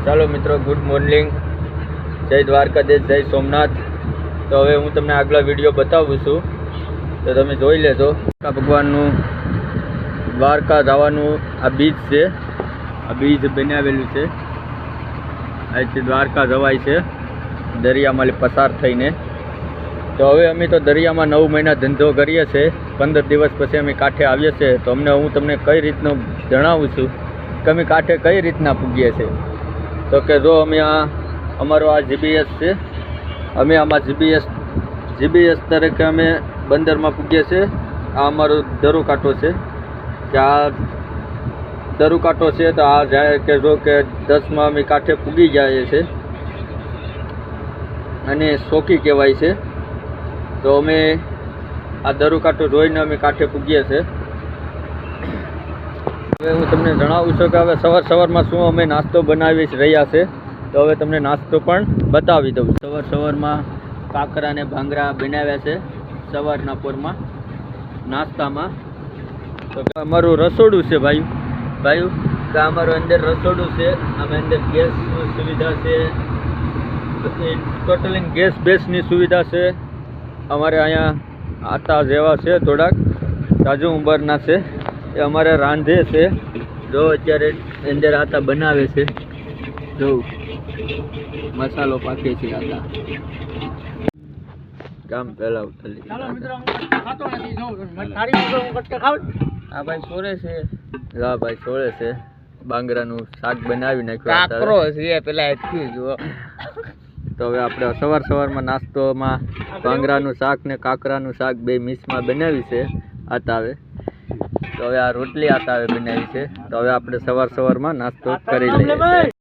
ચાલો મિત્રો, good morning, જય દ્વારકાધીશ, જય સોમનાથ. તો હવે હું તમને આગલા વિડીયો બતાવું છું, તો તમે જોઈ લેજો. ભગવાનનું દ્વારકા જવાનું આ બીચ છે, આ બીચ બનાવેલું છે. અહીંથી દ્વારકા જવાય છે દરિયામાં પસાર થઈને. તો હવે અમે તો દરિયામાં 9 મહિના ધંધો કરીએ છીએ, 15 દિવસ પછી અમે કાંઠે આવીએ છીએ. તો હું તમને કઈ રીતનું જણાવું છું કે અમે કાંઠે કઈ રીતના પૂગીએ છીએ. તો કે જો અમે અમારો આ જીબીએસ છે, અમે આમાં જીબીએસ તરીકે અમે બંદરમાં પૂગીએ છીએ. આ અમારો દરુકાંઠો છે, કે આ દરુકાંઠો છે. તો આ જાય કે જો કે 10માં અમે કાંઠે પૂગી જઈએ છીએ અને સોકી કહેવાય છે. તો અમે આ દરુકાંઠો જોઈને અમે કાંઠે પૂગીએ છીએ. હવે હું તમને જણાવું છું કે હવે સવારમાં શું અમે નાસ્તો બનાવી રહ્યા છે. તો હવે તમને નાસ્તો પણ બતાવી દઉં. સવારમાં કાકરા ને ભાંગરા બનાવ્યા છે સવારના પોરમાં નાસ્તામાં. તો અમારું રસોડું છે ભાઈ કે અમારું અંદર રસોડું છે. અમે અંદર ગેસની સુવિધા છે, ટોટલી ગેસ બેસની સુવિધા છે. અમારે અહીંયા આટા જેવા છે, થોડાક કાજુ ઉંબરના છે, એ અમારે રાંધે છે. જો અત્યારે અંદર આટા બનાવે છે, જો મસાલો પાકે છે આટા. કામ પહેલા ઉતરી હા ભાઈ સોરે છે, હા ભાઈ સોરે છે. બાંગરાનું શાક બનાવી નાખ્યું છે પેલા એટલું જુઓ. તો હવે આપણે સવારમાં નાસ્તોમાં બાંગરાનું શાક ને કાકરાનું શાક બે મિક્સમાં બનાવી છે આતાવે. તો હવે આ રોટલી આતાવે બનાવી છે. તો હવે આપણે સવારમાં નાસ્તો કરી લઈએ છીએ.